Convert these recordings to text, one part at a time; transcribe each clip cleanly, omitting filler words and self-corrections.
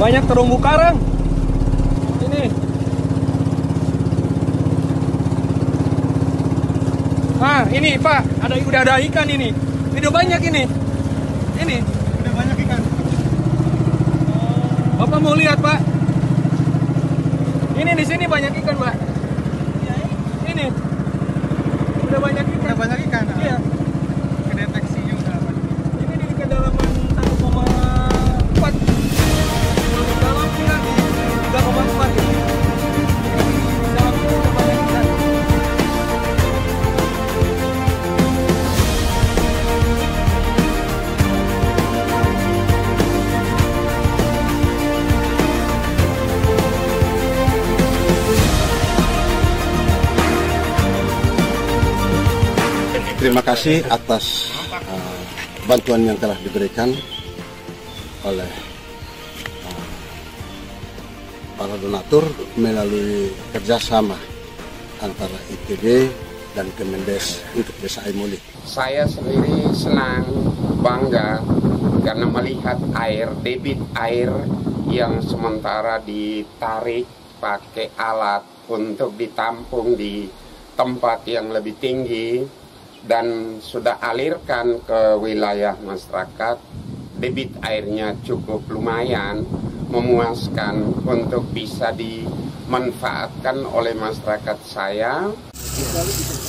banyak terumbu karang. Ini. Ah, ini Pak, udah ada ikan ini. Ini udah banyak ini. Ini Udah banyak ikan. Bapak mau lihat, Pak? Ini di sini banyak ikan, Pak. Ini udah banyak ikan. Udah banyak ikan. Iya. Kedeteksi juga. Ini di kedalaman 1,4. Dalam kira 3,4 ini. Dalam udah banyak ikan. Terima kasih atas bantuan yang telah diberikan oleh para donatur melalui kerjasama antara ITB dan Kemendes untuk Desa Aimoli. Saya sendiri senang, bangga karena melihat debit air yang sementara ditarik pakai alat untuk ditampung di tempat yang lebih tinggi dan sudah alirkan ke wilayah masyarakat. Debit airnya cukup lumayan, memuaskan untuk bisa dimanfaatkan oleh masyarakat saya.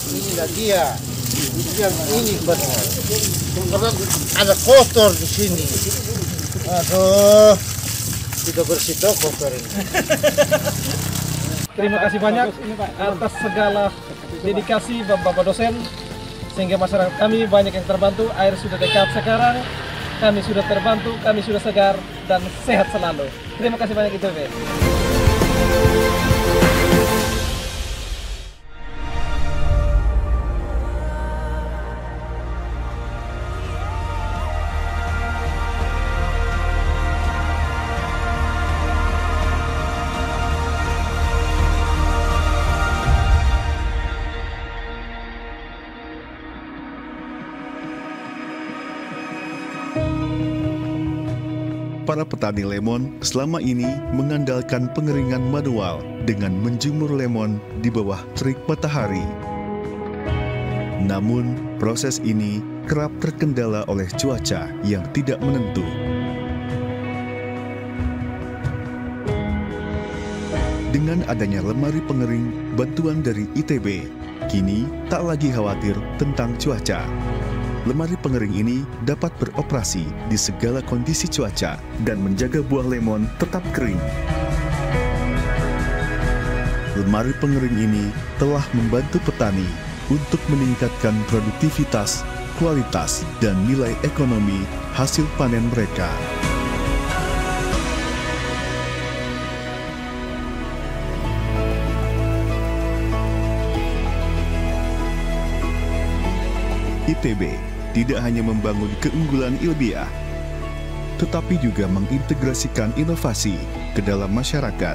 Ini dia, yang ini benar. Karena ada kotor di sini. Aduh, kita bersih kotor ini. Terima kasih banyak atas segala dedikasi Bapak dosen, sehingga masyarakat kami banyak yang terbantu. Air sudah dekat sekarang, kami sudah terbantu, kami sudah segar dan sehat selalu. Terima kasih banyak ITB. Para petani lemon selama ini mengandalkan pengeringan manual dengan menjemur lemon di bawah terik matahari. Namun, proses ini kerap terkendala oleh cuaca yang tidak menentu. Dengan adanya lemari pengering bantuan dari ITB, kini tak lagi khawatir tentang cuaca. Lemari pengering ini dapat beroperasi di segala kondisi cuaca dan menjaga buah lemon tetap kering. Lemari pengering ini telah membantu petani untuk meningkatkan produktivitas, kualitas, dan nilai ekonomi hasil panen mereka. ITB tidak hanya membangun keunggulan ilmiah, tetapi juga mengintegrasikan inovasi ke dalam masyarakat.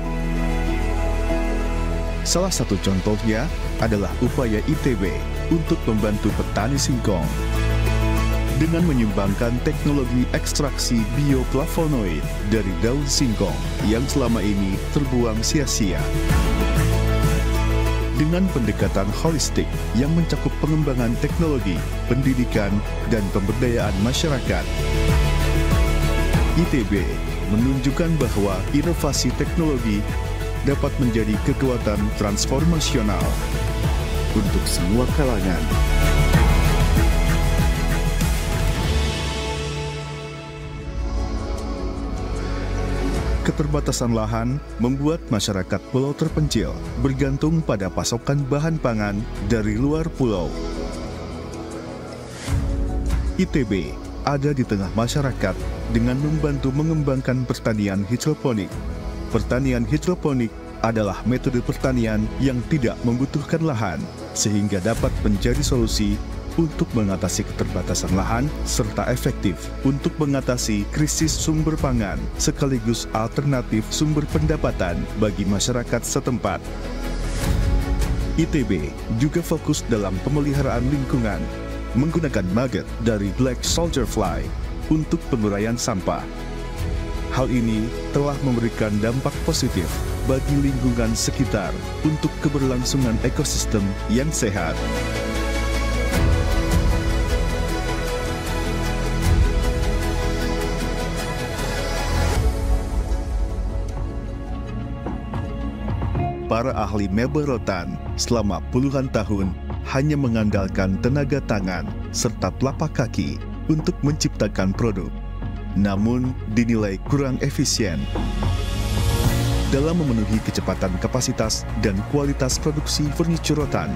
Salah satu contohnya adalah upaya ITB untuk membantu petani singkong dengan menyumbangkan teknologi ekstraksi bioflavonoid dari daun singkong yang selama ini terbuang sia-sia. Dengan pendekatan holistik yang mencakup pengembangan teknologi, pendidikan, dan pemberdayaan masyarakat, ITB menunjukkan bahwa inovasi teknologi dapat menjadi kekuatan transformasional untuk semua kalangan. Keterbatasan lahan membuat masyarakat pulau terpencil bergantung pada pasokan bahan pangan dari luar pulau. ITB ada di tengah masyarakat dengan membantu mengembangkan pertanian hidroponik. Pertanian hidroponik adalah metode pertanian yang tidak membutuhkan lahan, sehingga dapat menjadi solusi untuk mengatasi keterbatasan lahan serta efektif untuk mengatasi krisis sumber pangan sekaligus alternatif sumber pendapatan bagi masyarakat setempat. ITB juga fokus dalam pemeliharaan lingkungan menggunakan maggot dari Black Soldier Fly untuk penguraian sampah. Hal ini telah memberikan dampak positif bagi lingkungan sekitar untuk keberlangsungan ekosistem yang sehat. Para ahli mebel rotan selama puluhan tahun hanya mengandalkan tenaga tangan serta telapak kaki untuk menciptakan produk, namun dinilai kurang efisien. Dalam memenuhi kecepatan kapasitas dan kualitas produksi furniture rotan,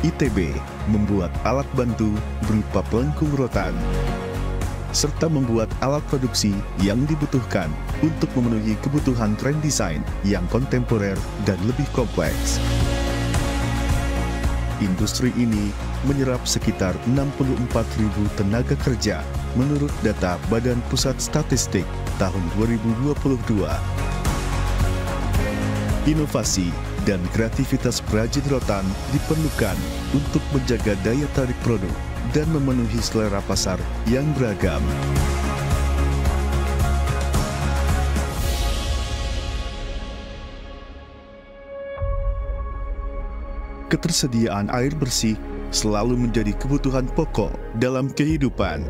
ITB membuat alat bantu berupa pelengkung rotan, serta membuat alat produksi yang dibutuhkan untuk memenuhi kebutuhan tren desain yang kontemporer dan lebih kompleks. Industri ini menyerap sekitar 64.000 tenaga kerja menurut data Badan Pusat Statistik tahun 2022. Inovasi dan kreativitas perajin rotan diperlukan untuk menjaga daya tarik produk dan memenuhi selera pasar yang beragam. Ketersediaan air bersih selalu menjadi kebutuhan pokok dalam kehidupan.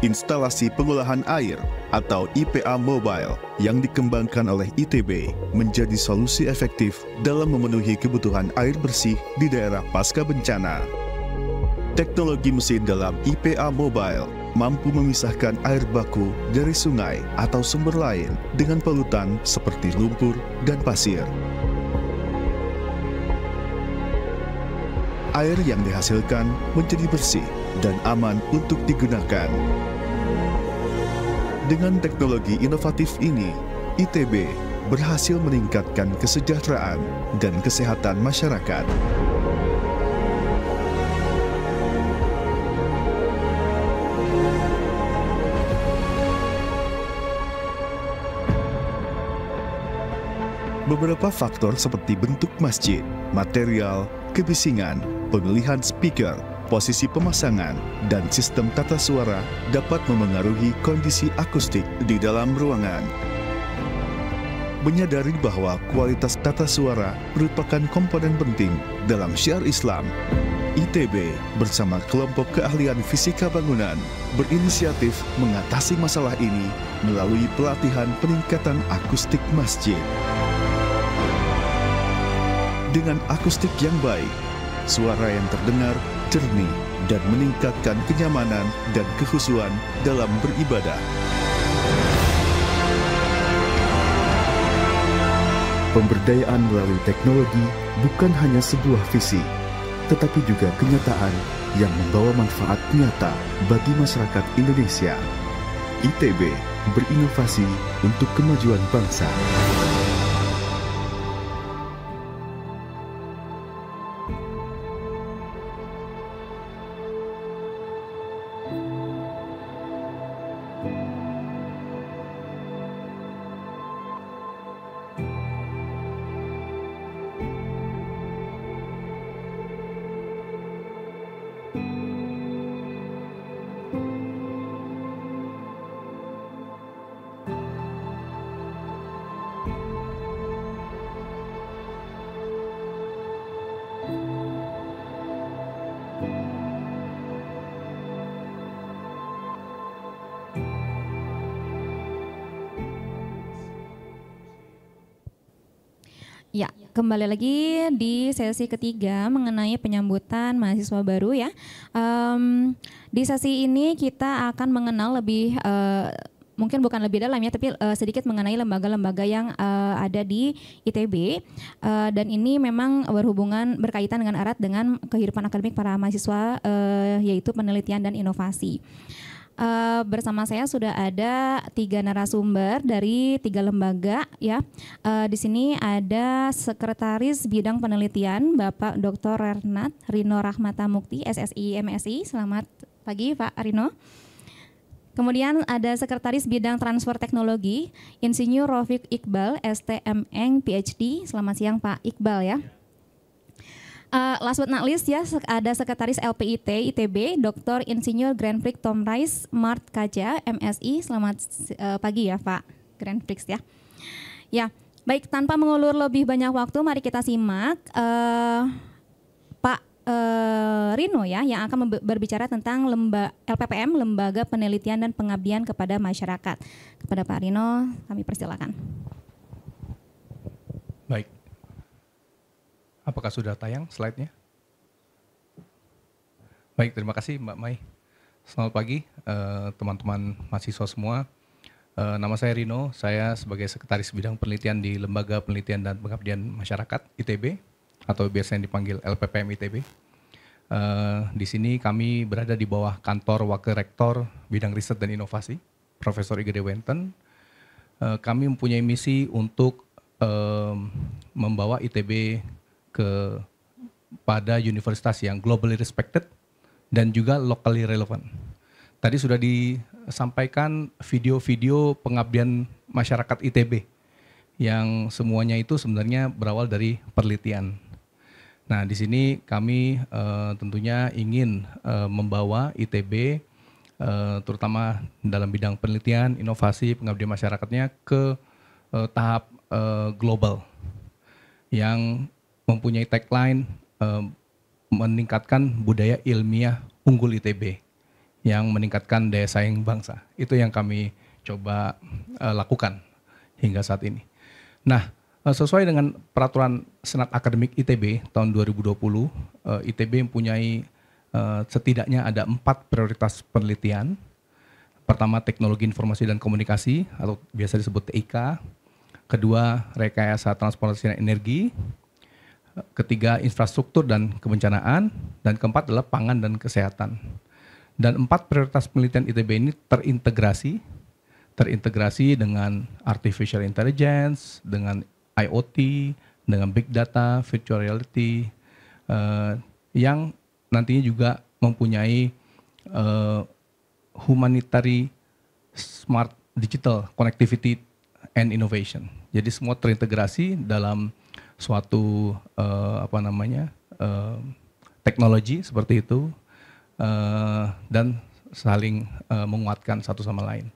Instalasi pengolahan air atau IPA Mobile yang dikembangkan oleh ITB menjadi solusi efektif dalam memenuhi kebutuhan air bersih di daerah pasca bencana. Teknologi mesin dalam IPA Mobile mampu memisahkan air baku dari sungai atau sumber lain dengan polutan seperti lumpur dan pasir. Air yang dihasilkan menjadi bersih dan aman untuk digunakan. Dengan teknologi inovatif ini, ITB berhasil meningkatkan kesejahteraan dan kesehatan masyarakat. Beberapa faktor seperti bentuk masjid, material, kebisingan, pemilihan speaker, posisi pemasangan, dan sistem tata suara dapat memengaruhi kondisi akustik di dalam ruangan. Menyadari bahwa kualitas tata suara merupakan komponen penting dalam syiar Islam, ITB bersama kelompok keahlian fisika bangunan berinisiatif mengatasi masalah ini melalui pelatihan peningkatan akustik masjid. Dengan akustik yang baik, suara yang terdengar jernih dan meningkatkan kenyamanan dan kekhusyuan dalam beribadah. Pemberdayaan melalui teknologi bukan hanya sebuah visi, tetapi juga kenyataan yang membawa manfaat nyata bagi masyarakat Indonesia. ITB berinovasi untuk kemajuan bangsa. Ya, kembali lagi di sesi ketiga mengenai penyambutan mahasiswa baru ya. Di sesi ini kita akan mengenal lebih, mungkin bukan lebih dalam ya, tapi sedikit mengenai lembaga-lembaga yang ada di ITB. Dan ini memang berkaitan dengan erat dengan kehidupan akademik para mahasiswa, yaitu penelitian dan inovasi. Bersama saya sudah ada 3 narasumber dari 3 lembaga ya. Di sini ada Sekretaris Bidang Penelitian Bapak Dr. Renat Rino Rahmata Mukti, SSI MSI. Selamat pagi Pak Rino. Kemudian ada Sekretaris Bidang Transfer Teknologi Insinyur Rafiq Iqbal, STMN PhD. Selamat siang Pak Iqbal ya. Last but not least ya, ada Sekretaris LPIT ITB, Dr. Insinyur Grand Prix Tom Rice Mart Kaja, MSI. Selamat pagi ya Pak. Grand Prix ya. Ya, baik, tanpa mengulur lebih banyak waktu, mari kita simak Pak Rino ya, yang akan berbicara tentang LPPM, Lembaga Penelitian dan Pengabdian kepada Masyarakat. Kepada Pak Rino, kami persilakan. Baik. Apakah sudah tayang slide-nya? Baik, terima kasih Mbak Mai. Selamat pagi teman-teman mahasiswa semua. Nama saya Rino, saya sebagai Sekretaris Bidang Penelitian di Lembaga Penelitian dan Pengabdian Masyarakat ITB, atau biasanya dipanggil LPPM ITB. Di sini kami berada di bawah kantor Wakil Rektor Bidang Riset dan Inovasi, Profesor Igede Wenten. Kami mempunyai misi untuk membawa ITB pada universitas yang globally respected dan juga locally relevant. Tadi sudah disampaikan video-video pengabdian masyarakat ITB yang semuanya itu sebenarnya berawal dari penelitian. Nah, di sini kami tentunya ingin membawa ITB terutama dalam bidang penelitian, inovasi, pengabdian masyarakatnya ke tahap global yang mempunyai tagline meningkatkan budaya ilmiah unggul ITB yang meningkatkan daya saing bangsa. Itu yang kami coba lakukan hingga saat ini. Nah, sesuai dengan peraturan Senat Akademik ITB tahun 2020, ITB mempunyai setidaknya ada 4 prioritas penelitian. Pertama, teknologi informasi dan komunikasi atau biasa disebut TIK. Kedua, rekayasa transportasi dan energi. Ketiga, infrastruktur dan kebencanaan. Dan keempat adalah pangan dan kesehatan. Dan 4 prioritas penelitian ITB ini terintegrasi dengan artificial intelligence, dengan IoT, dengan big data, virtual reality, yang nantinya juga mempunyai humanitarian smart digital connectivity and innovation. Jadi semua terintegrasi dalam suatu teknologi seperti itu dan saling menguatkan satu sama lain.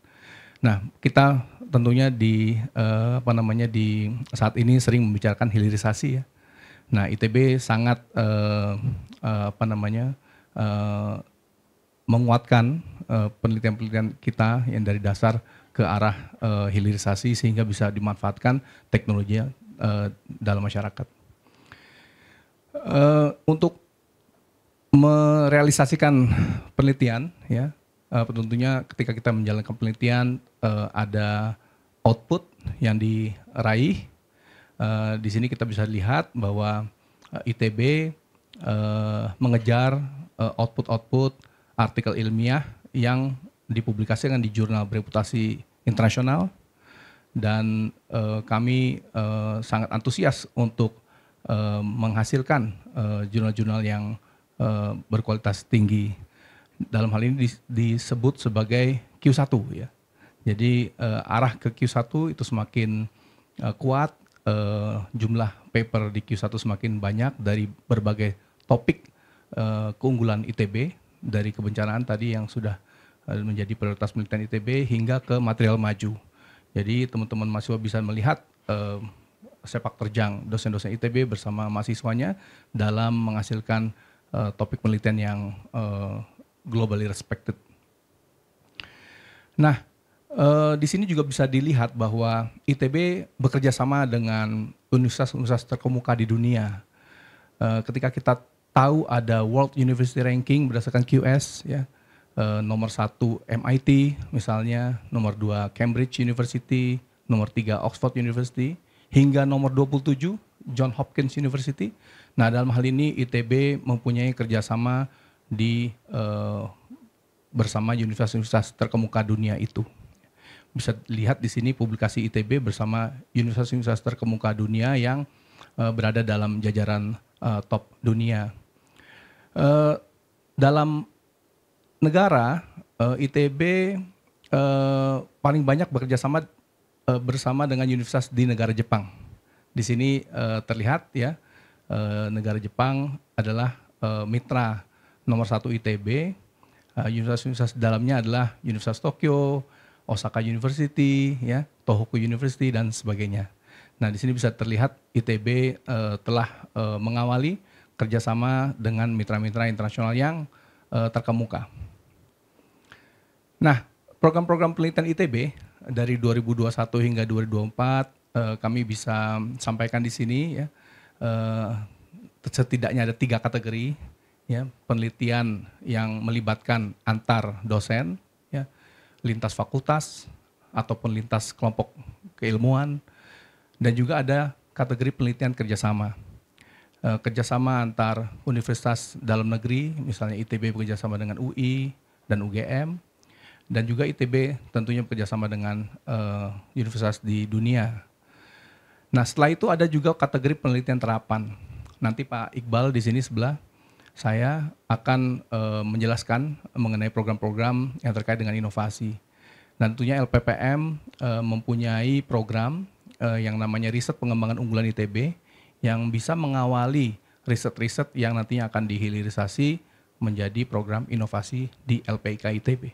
Nah, kita tentunya di saat ini sering membicarakan hilirisasi ya. Nah, ITB sangat menguatkan penelitian-penelitian kita yang dari dasar ke arah hilirisasi sehingga bisa dimanfaatkan teknologinya dalam masyarakat. Untuk merealisasikan penelitian, ya, tentunya ketika kita menjalankan penelitian ada output yang diraih. Di sini kita bisa lihat bahwa ITB mengejar output-output artikel ilmiah yang dipublikasikan di jurnal bereputasi internasional. Dan kami sangat antusias untuk menghasilkan jurnal-jurnal yang berkualitas tinggi. Dalam hal ini disebut sebagai Q1 ya. Jadi arah ke Q1 itu semakin kuat, jumlah paper di Q1 semakin banyak dari berbagai topik keunggulan ITB, dari kebencanaan tadi yang sudah menjadi prioritas penelitian ITB hingga ke material maju. Jadi teman-teman mahasiswa bisa melihat sepak terjang dosen-dosen ITB bersama mahasiswanya dalam menghasilkan topik penelitian yang globally respected. Nah, di sini juga bisa dilihat bahwa ITB bekerja sama dengan universitas-universitas terkemuka di dunia. Ketika kita tahu ada World University Ranking berdasarkan QS, ya, nomor 1 MIT misalnya, nomor 2 Cambridge University, nomor 3 Oxford University, hingga nomor 27 John Hopkins University. Nah, dalam hal ini ITB mempunyai kerjasama bersama universitas-universitas terkemuka dunia itu. Bisa lihat di sini publikasi ITB bersama universitas-universitas terkemuka dunia yang berada dalam jajaran top dunia. Dalam negara, ITB paling banyak bekerja sama bersama dengan universitas di negara Jepang. Di sini terlihat ya, negara Jepang adalah mitra nomor 1 ITB. Universitas-universitas dalamnya adalah Universitas Tokyo, Osaka University, ya, Tohoku University dan sebagainya. Nah, di sini bisa terlihat ITB telah mengawali kerjasama dengan mitra-mitra internasional yang terkemuka. Nah, program-program penelitian ITB dari 2021 hingga 2024 kami bisa sampaikan di sini, ya. Setidaknya ada 3 kategori, ya, penelitian yang melibatkan antar dosen, ya, lintas fakultas ataupun lintas kelompok keilmuan, dan juga ada kategori penelitian kerjasama. Kerjasama antar universitas dalam negeri, misalnya ITB bekerjasama dengan UI dan UGM, dan juga ITB tentunya bekerjasama dengan universitas di dunia. Nah, setelah itu ada juga kategori penelitian terapan. Nanti Pak Iqbal di sini sebelah saya akan menjelaskan mengenai program-program yang terkait dengan inovasi. Dan tentunya LPPM mempunyai program yang namanya Riset Pengembangan Unggulan ITB yang bisa mengawali riset-riset yang nantinya akan dihilirisasi menjadi program inovasi di LPIK ITB.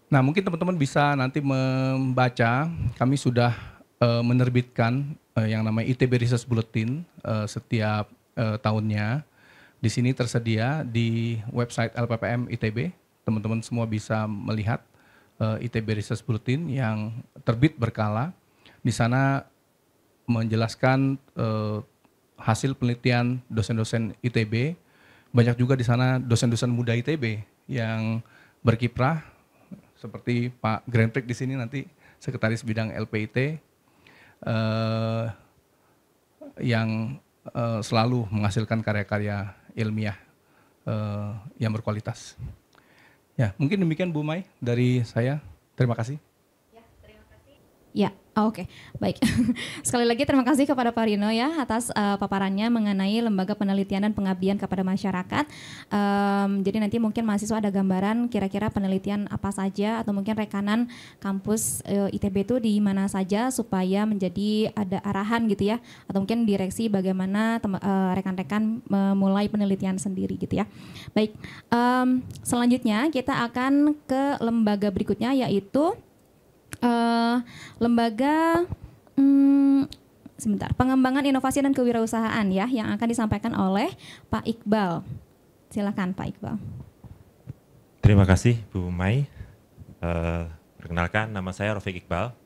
Nah, mungkin teman-teman bisa nanti membaca, kami sudah menerbitkan yang namanya ITB Research Bulletin setiap tahunnya. Di sini tersedia di website LPPM ITB. Teman-teman semua bisa melihat ITB Research Bulletin yang terbit berkala. Di sana menjelaskan hasil penelitian dosen-dosen ITB. Banyak juga di sana dosen-dosen muda ITB yang berkiprah, seperti Pak Grenprik di sini nanti sekretaris bidang LPIT yang selalu menghasilkan karya-karya ilmiah yang berkualitas. Ya, mungkin demikian Bu Mai dari saya. Terima kasih. Ya, oke. Baik. Sekali lagi terima kasih kepada Pak Rino ya atas paparannya mengenai lembaga penelitian dan pengabdian kepada masyarakat. Jadi nanti mungkin mahasiswa ada gambaran kira-kira penelitian apa saja atau mungkin rekanan kampus ITB itu di mana saja supaya menjadi ada arahan gitu ya, atau mungkin direksi bagaimana rekan-rekan memulai penelitian sendiri gitu ya. Baik. Selanjutnya kita akan ke lembaga berikutnya, yaitu lembaga pengembangan inovasi dan kewirausahaan ya, yang akan disampaikan oleh Pak Iqbal. Silakan Pak Iqbal. Terima kasih Bu Mai. Perkenalkan, nama saya Rafiq Iqbal.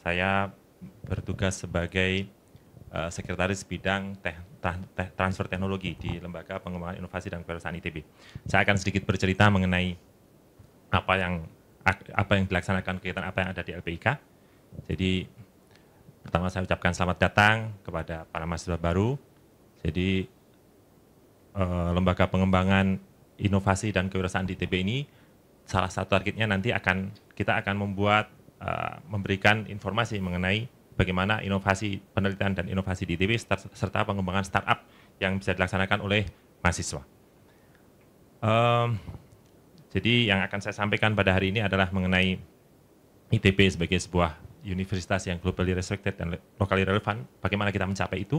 Saya bertugas sebagai sekretaris bidang transfer teknologi di Lembaga Pengembangan Inovasi dan Kewirausahaan ITB. Saya akan sedikit bercerita mengenai apa yang dilaksanakan, kegiatan apa yang ada di LPIK. Jadi pertama saya ucapkan selamat datang kepada para mahasiswa baru. Jadi Lembaga Pengembangan Inovasi dan Kewirausahaan di ITB ini salah satu targetnya nanti kita akan memberikan informasi mengenai bagaimana inovasi penelitian dan inovasi di ITB serta pengembangan startup yang bisa dilaksanakan oleh mahasiswa. Jadi yang akan saya sampaikan pada hari ini adalah mengenai ITB sebagai sebuah universitas yang globally respected dan locally relevant, bagaimana kita mencapai itu,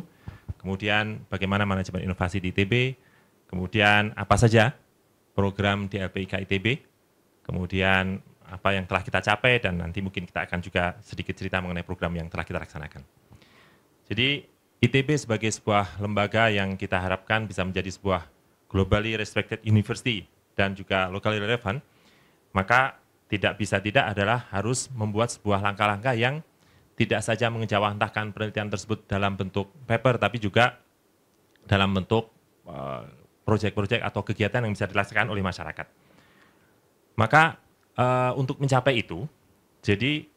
kemudian bagaimana manajemen inovasi di ITB, kemudian apa saja program di LPIK ITB, kemudian apa yang telah kita capai, dan nanti mungkin kita akan juga sedikit cerita mengenai program yang telah kita laksanakan. Jadi ITB sebagai sebuah lembaga yang kita harapkan bisa menjadi sebuah globally respected university dan juga locally relevant, maka tidak bisa tidak adalah harus membuat sebuah langkah-langkah yang tidak saja mengejawantahkan penelitian tersebut dalam bentuk paper, tapi juga dalam bentuk proyek-proyek atau kegiatan yang bisa dilaksanakan oleh masyarakat. Maka untuk mencapai itu, jadi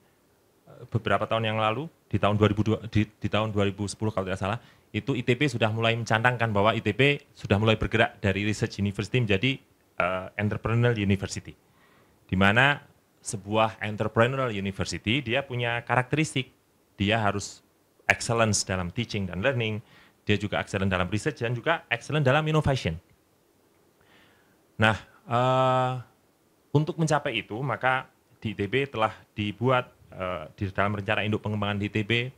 beberapa tahun yang lalu, di tahun 2010 kalau tidak salah, itu ITB sudah mulai mencantangkan bahwa ITB sudah mulai bergerak dari research university menjadi entrepreneurial university, di mana sebuah entrepreneurial university dia punya karakteristik, dia harus excellence dalam teaching dan learning, dia juga excellent dalam research dan juga excellent dalam innovation. Nah, untuk mencapai itu maka di ITB telah dibuat di dalam rencana induk pengembangan di ITB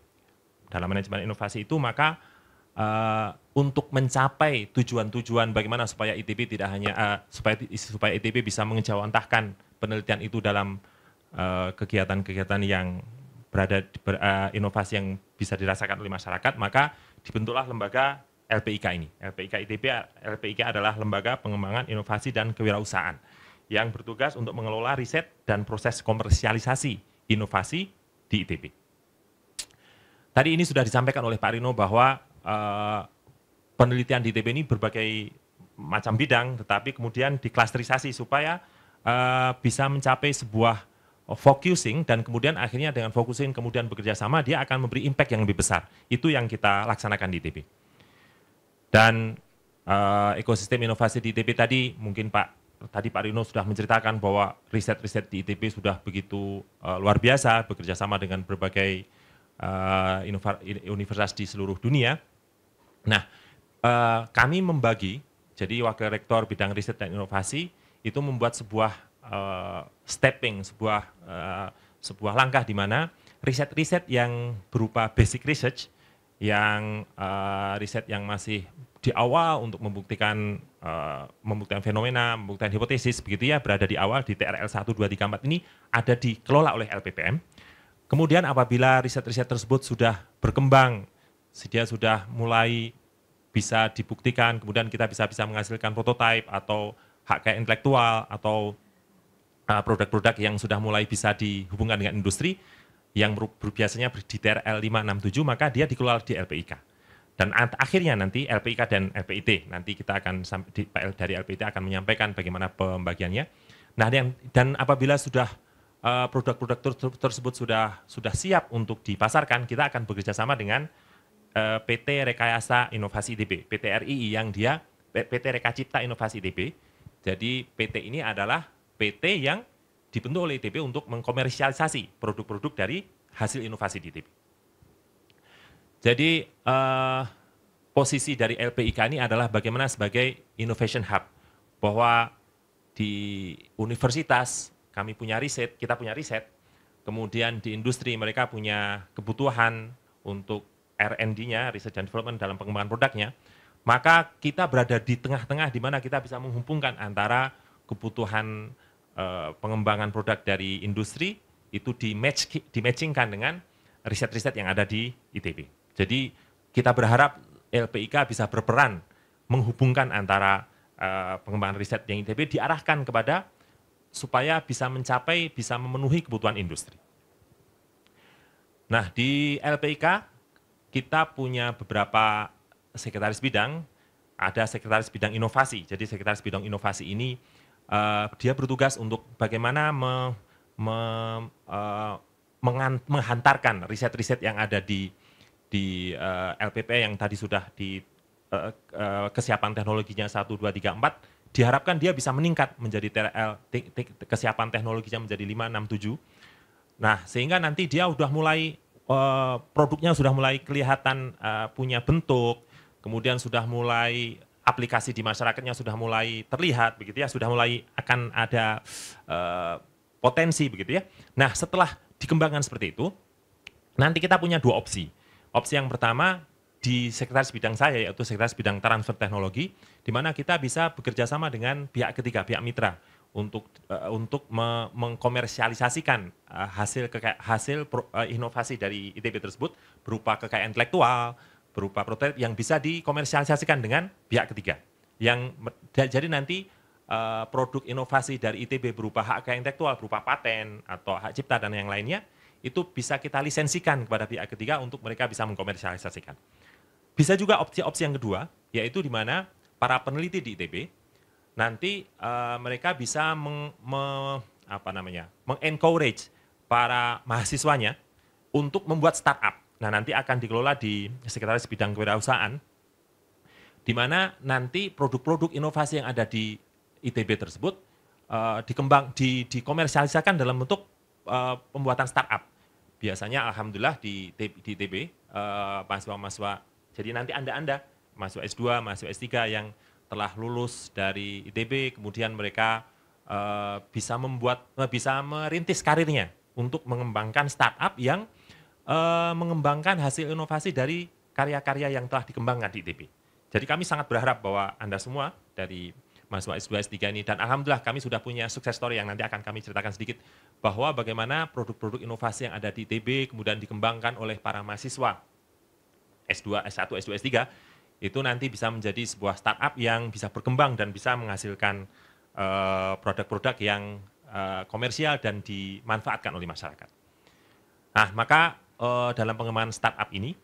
dalam manajemen inovasi itu, maka untuk mencapai tujuan-tujuan bagaimana supaya ITB tidak hanya supaya ITB bisa mengejawantahkan penelitian itu dalam kegiatan-kegiatan yang inovasi yang bisa dirasakan oleh masyarakat, maka dibentuklah lembaga LPIK ini. LPIK adalah lembaga pengembangan inovasi dan kewirausahaan yang bertugas untuk mengelola riset dan proses komersialisasi inovasi di ITB. Tadi ini sudah disampaikan oleh Pak Rino bahwa penelitian di ITB ini berbagai macam bidang, tetapi kemudian diklasterisasi supaya bisa mencapai sebuah focusing, dan kemudian akhirnya dengan focusing kemudian bekerja sama, dia akan memberi impact yang lebih besar. Itu yang kita laksanakan di ITB. Dan ekosistem inovasi di ITB tadi, mungkin Pak Rino sudah menceritakan bahwa riset-riset di ITB sudah begitu luar biasa, bekerja sama dengan berbagai universitas di seluruh dunia. Nah, kami membagi, jadi Wakil Rektor Bidang Riset dan Inovasi itu membuat sebuah sebuah langkah di mana riset-riset yang berupa basic research, yang riset yang masih di awal untuk membuktikan fenomena, membuktikan hipotesis, begitu ya, berada di awal di TRL 1, 2, 3, 4 ini ada dikelola oleh LPPM. Kemudian apabila riset-riset tersebut sudah berkembang, dia sudah mulai bisa dibuktikan, kemudian kita bisa menghasilkan prototipe atau hak kekayaan intelektual atau produk-produk yang sudah mulai bisa dihubungkan dengan industri yang biasanya di TRL 567, maka dia dikelola di LPIK. Dan akhirnya nanti LPIK dan LPIT, nanti kita akan dari LPIT akan menyampaikan bagaimana pembagiannya. Nah, dan apabila sudah produk-produk tersebut sudah siap untuk dipasarkan, kita akan bekerja sama dengan PT Rekayasa Inovasi ITB, PT RII, yang dia PT Rekacipta Inovasi ITB. Jadi PT ini adalah PT yang dibentuk oleh ITB untuk mengkomersialisasi produk-produk dari hasil inovasi di ITB. Jadi posisi dari LPIK ini adalah bagaimana sebagai innovation hub, bahwa di universitas kami punya riset, kita punya riset, kemudian di industri mereka punya kebutuhan untuk R&D-nya, research and development dalam pengembangan produknya, maka kita berada di tengah-tengah di mana kita bisa menghubungkan antara kebutuhan pengembangan produk dari industri itu di-matchingkan dengan riset-riset yang ada di ITB. Jadi kita berharap LPIK bisa berperan menghubungkan antara pengembangan riset yang ITB diarahkan kepada supaya bisa memenuhi kebutuhan industri. Nah, di LPIK kita punya beberapa sekretaris bidang, ada sekretaris bidang inovasi. Jadi sekretaris bidang inovasi ini dia bertugas untuk bagaimana menghantarkan riset-riset yang ada di LPP yang tadi sudah di kesiapan teknologinya 1, 2, 3, 4, diharapkan dia bisa meningkat menjadi kesiapan teknologinya menjadi 5, 6, 7. Nah, sehingga nanti dia sudah mulai produknya sudah mulai kelihatan punya bentuk, kemudian sudah mulai aplikasi di masyarakatnya sudah mulai terlihat, begitu ya, sudah mulai akan ada potensi, begitu ya. Nah, setelah dikembangkan seperti itu, nanti kita punya dua opsi. Opsi yang pertama di sekretaris bidang saya, yaitu sekretaris bidang transfer teknologi, di mana kita bisa bekerja sama dengan pihak ketiga, pihak mitra, untuk mengkomersialisasikan hasil inovasi dari ITB tersebut berupa kekayaan intelektual, berupa prototipe yang bisa dikomersialisasikan dengan pihak ketiga. Jadi nanti produk inovasi dari ITB berupa hak kekayaan intelektual, berupa paten atau hak cipta dan yang lainnya, itu bisa kita lisensikan kepada pihak ketiga untuk mereka bisa mengkomersialisasikan. Bisa juga opsi yang kedua, yaitu di mana para peneliti di ITB nanti mereka bisa mengencourage para mahasiswanya untuk membuat startup. Nah, nanti akan dikelola di sekretaris bidang kewirausahaan, di mana nanti produk-produk inovasi yang ada di ITB tersebut dikomersialisasikan dalam bentuk pembuatan startup. Biasanya alhamdulillah di ITB mahasiswa-mahasiswa, jadi nanti Anda mahasiswa S2, mahasiswa S3 yang telah lulus dari ITB, kemudian mereka bisa merintis karirnya untuk mengembangkan startup yang mengembangkan hasil inovasi dari karya-karya yang telah dikembangkan di ITB. Jadi kami sangat berharap bahwa Anda semua dari mahasiswa S2 S3 ini. Dan alhamdulillah kami sudah punya sukses story yang nanti akan kami ceritakan sedikit bahwa bagaimana produk-produk inovasi yang ada di ITB kemudian dikembangkan oleh para mahasiswa S2, S1, S2, S3 itu nanti bisa menjadi sebuah startup yang bisa berkembang dan bisa menghasilkan produk-produk yang komersial dan dimanfaatkan oleh masyarakat. Nah, maka dalam pengembangan startup ini,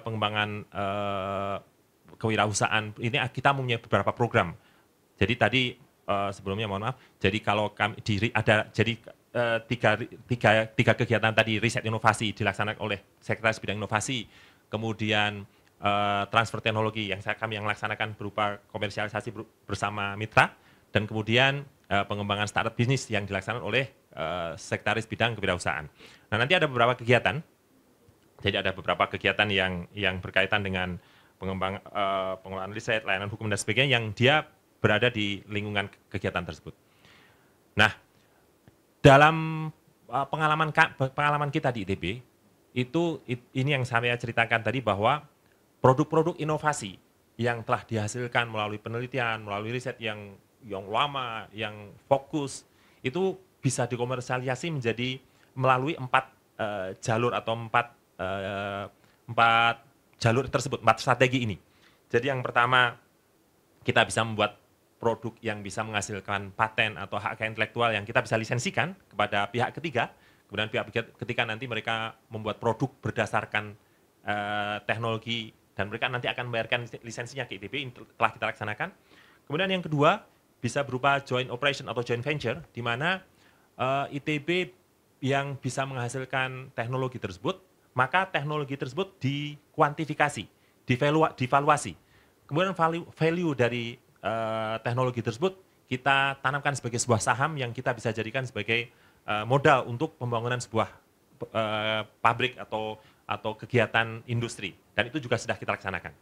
pengembangan kewirausahaan ini kita mempunyai beberapa program. Jadi tadi sebelumnya mohon maaf. Jadi kalau kami tiga kegiatan tadi riset inovasi dilaksanakan oleh Sekretaris Bidang Inovasi, kemudian transfer teknologi yang kami laksanakan berupa komersialisasi bersama mitra, dan kemudian pengembangan startup bisnis yang dilaksanakan oleh Sekretaris Bidang Kewirausahaan. Nah, nanti ada beberapa kegiatan. Jadi ada beberapa kegiatan yang berkaitan dengan pengelolaan riset, layanan hukum dan sebagainya yang dia berada di lingkungan kegiatan tersebut. Nah, dalam pengalaman kita di ITB ini yang saya ceritakan tadi bahwa produk-produk inovasi yang telah dihasilkan melalui penelitian, melalui riset yang lama, yang fokus, itu bisa dikomersialisasi menjadi melalui 4 jalur atau 4 jalur tersebut, 4 strategi ini. Jadi yang pertama, kita bisa membuat produk yang bisa menghasilkan paten atau hak intelektual yang kita bisa lisensikan kepada pihak ketiga. Kemudian pihak ketiga nanti mereka membuat produk berdasarkan teknologi dan mereka nanti akan membayarkan lisensinya ke ITB, ini telah kita laksanakan. Kemudian yang kedua, bisa berupa joint operation atau joint venture, di mana ITB yang bisa menghasilkan teknologi tersebut, maka teknologi tersebut dikuantifikasi, divaluasi. Kemudian value dari teknologi tersebut kita tanamkan sebagai sebuah saham yang kita bisa jadikan sebagai modal untuk pembangunan sebuah pabrik atau kegiatan industri. Dan itu juga sudah kita laksanakan.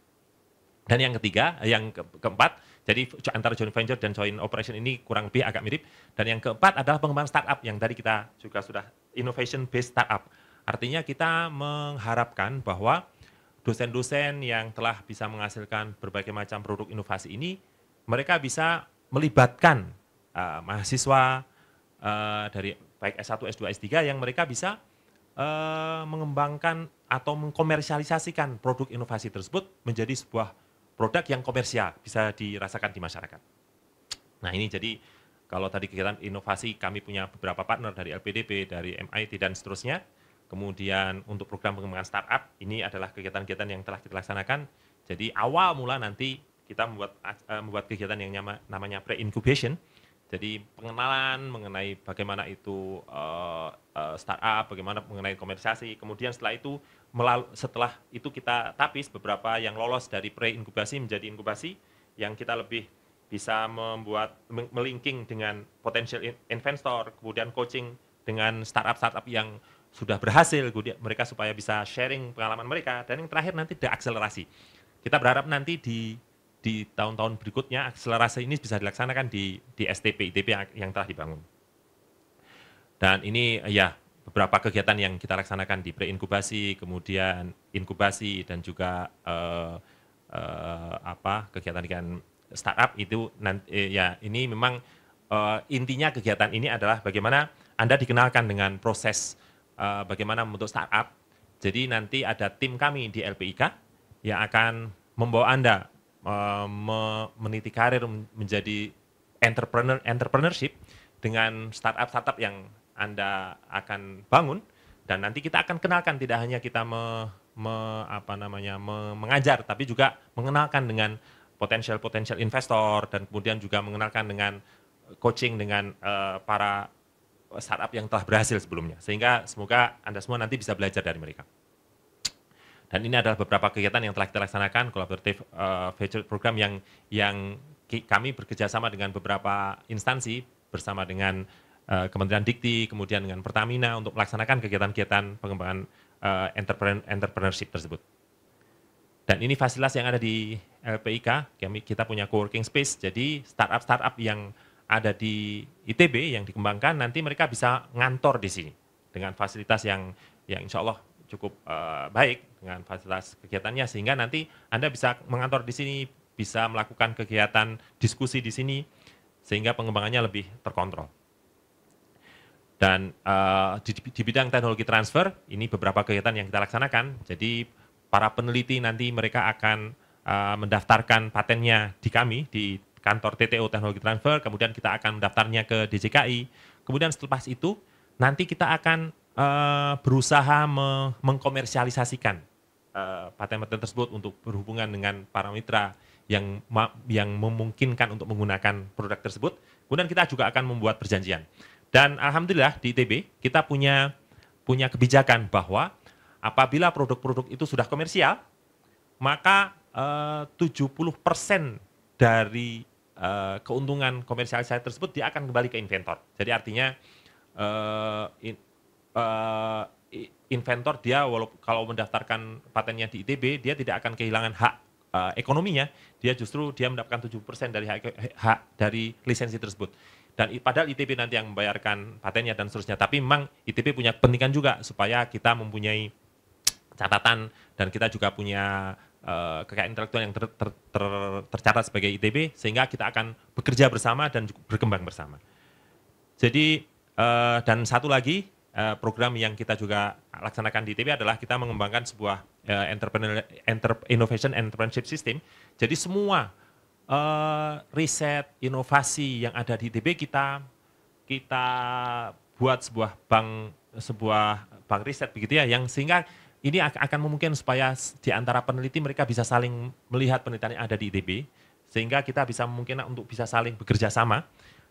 Dan yang ketiga, yang keempat, jadi antara joint venture dan joint operation ini kurang lebih agak mirip. Dan yang keempat adalah pengembangan startup yang tadi kita juga sudah innovation based startup. Artinya kita mengharapkan bahwa dosen-dosen yang telah bisa menghasilkan berbagai macam produk inovasi ini, mereka bisa melibatkan mahasiswa dari baik S1, S2, S3 yang mereka bisa mengembangkan atau mengkomersialisasikan produk inovasi tersebut menjadi sebuah produk yang komersial, bisa dirasakan di masyarakat. Nah ini jadi kalau tadi kegiatan inovasi kami punya beberapa partner dari LPDP, dari MIT dan seterusnya. Kemudian untuk program pengembangan startup, ini adalah kegiatan-kegiatan yang telah kita laksanakan. Jadi awal mula nanti kita membuat kegiatan yang namanya pre-incubation. Jadi pengenalan mengenai bagaimana itu startup, bagaimana mengenai komersialisasi. Kemudian setelah itu kita tapis beberapa yang lolos dari pre-inkubasi menjadi inkubasi, yang kita lebih bisa melinking dengan potential investor, kemudian coaching dengan startup-startup yang sudah berhasil, mereka supaya bisa sharing pengalaman mereka. Dan yang terakhir nanti ada akselerasi. Kita berharap nanti di tahun-tahun berikutnya akselerasi ini bisa dilaksanakan di STP, ITB yang telah dibangun. Dan ini ya beberapa kegiatan yang kita laksanakan di pre-inkubasi, kemudian inkubasi dan juga kegiatan-kegiatan startup itu nanti ya ini memang intinya kegiatan ini adalah bagaimana Anda dikenalkan dengan proses bagaimana membentuk startup. Jadi nanti ada tim kami di LPIK yang akan membawa Anda meniti karir menjadi entrepreneurship dengan startup yang Anda akan bangun, dan nanti kita akan kenalkan, tidak hanya kita mengajar, tapi juga mengenalkan dengan potensial investor, dan kemudian juga mengenalkan dengan coaching dengan para startup yang telah berhasil sebelumnya, sehingga semoga Anda semua nanti bisa belajar dari mereka. Dan ini adalah beberapa kegiatan yang telah kita laksanakan, collaborative venture program yang kami bekerjasama dengan beberapa instansi bersama dengan Kementerian Dikti, kemudian dengan Pertamina untuk melaksanakan kegiatan-kegiatan pengembangan entrepreneurship tersebut. Dan ini fasilitas yang ada di LPIK, kita punya co-working space, jadi startup-startup yang ada di ITB yang dikembangkan, nanti mereka bisa ngantor di sini dengan fasilitas yang insya Allah cukup baik dengan fasilitas kegiatannya, sehingga nanti Anda bisa mengantor di sini, bisa melakukan kegiatan diskusi di sini, sehingga pengembangannya lebih terkontrol. Dan di bidang teknologi transfer, ini beberapa kegiatan yang kita laksanakan. Jadi para peneliti nanti mereka akan mendaftarkan patennya di kami, di kantor TTO Teknologi Transfer, kemudian kita akan mendaftarnya ke DJKI. Kemudian setelah itu, nanti kita akan berusaha mengkomersialisasikan paten-paten tersebut untuk berhubungan dengan para mitra yang memungkinkan untuk menggunakan produk tersebut. Kemudian kita juga akan membuat perjanjian. Dan alhamdulillah di ITB kita punya kebijakan bahwa apabila produk-produk itu sudah komersial, maka 70% dari keuntungan komersialisasi tersebut dia akan kembali ke inventor. Jadi artinya inventor dia kalau mendaftarkan patennya di ITB, dia tidak akan kehilangan hak ekonominya, dia mendapatkan 70% dari hak dari lisensi tersebut. Dan padahal ITB nanti yang membayarkan patennya dan seterusnya. Tapi memang ITB punya kepentingan juga supaya kita mempunyai catatan dan kita juga punya kekayaan intelektual yang tercatat sebagai ITB, sehingga kita akan bekerja bersama dan berkembang bersama. Jadi dan satu lagi program yang kita juga laksanakan di ITB adalah kita mengembangkan sebuah Innovation Entrepreneurship System. Jadi semua riset, inovasi yang ada di ITB kita buat sebuah bank riset begitu ya, yang sehingga ini akan memungkinkan supaya di antara peneliti mereka bisa saling melihat penelitian yang ada di ITB, sehingga kita bisa memungkinkan untuk bisa saling bekerja sama,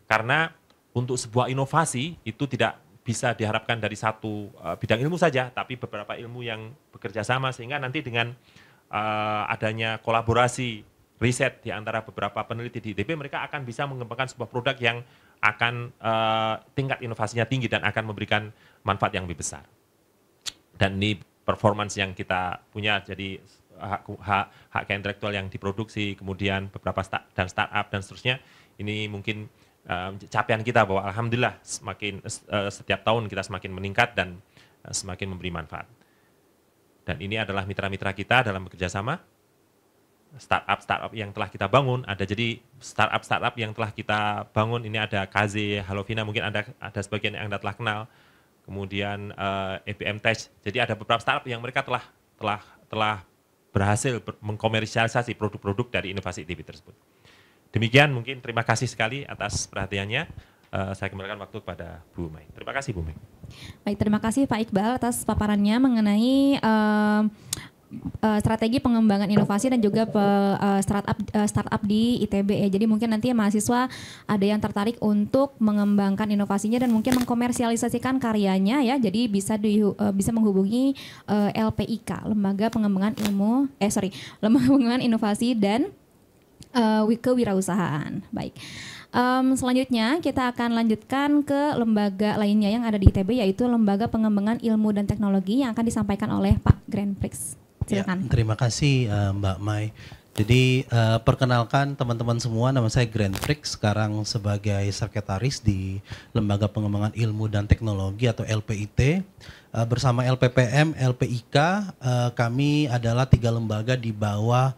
karena untuk sebuah inovasi itu tidak bisa diharapkan dari satu bidang ilmu saja, tapi beberapa ilmu yang bekerja sama, sehingga nanti dengan adanya kolaborasi riset di antara beberapa peneliti di ITB, mereka akan bisa mengembangkan sebuah produk yang akan tingkat inovasinya tinggi dan akan memberikan manfaat yang lebih besar. Dan ini performance yang kita punya, jadi hak intelektual yang diproduksi, kemudian beberapa startup dan seterusnya, ini mungkin capaian kita bahwa alhamdulillah setiap tahun kita semakin meningkat dan semakin memberi manfaat. Dan ini adalah mitra-mitra kita dalam bekerja sama. Startup yang telah kita bangun, jadi startup yang telah kita bangun, ini ada KZ, Halovina, mungkin ada sebagian yang Anda telah kenal, kemudian EBM Tech. Jadi ada beberapa startup yang mereka telah berhasil mengkomersialisasi produk-produk dari inovasi ITB tersebut. Demikian, mungkin terima kasih sekali atas perhatiannya. Saya kembalikan waktu kepada Bu Mai. Terima kasih Bu Mai. Baik, terima kasih Pak Iqbal atas paparannya mengenai strategi pengembangan inovasi dan juga startup di ITB ya. Jadi mungkin nanti mahasiswa ada yang tertarik untuk mengembangkan inovasinya dan mungkin mengkomersialisasikan karyanya ya. Jadi bisa menghubungi LPIK, Lembaga Pengembangan Lembaga Pengembangan Inovasi dan Kewirausahaan. Baik. Selanjutnya kita akan lanjutkan ke lembaga lainnya yang ada di ITB, yaitu Lembaga Pengembangan Ilmu dan Teknologi yang akan disampaikan oleh Pak Grand Prix. Silakan. Ya, terima kasih Mbak Mai. Jadi perkenalkan teman-teman semua, nama saya Grand Prix, sekarang sebagai sekretaris di Lembaga Pengembangan Ilmu dan Teknologi atau LPIT. Bersama LPPM, LPIK, kami adalah 3 lembaga di bawah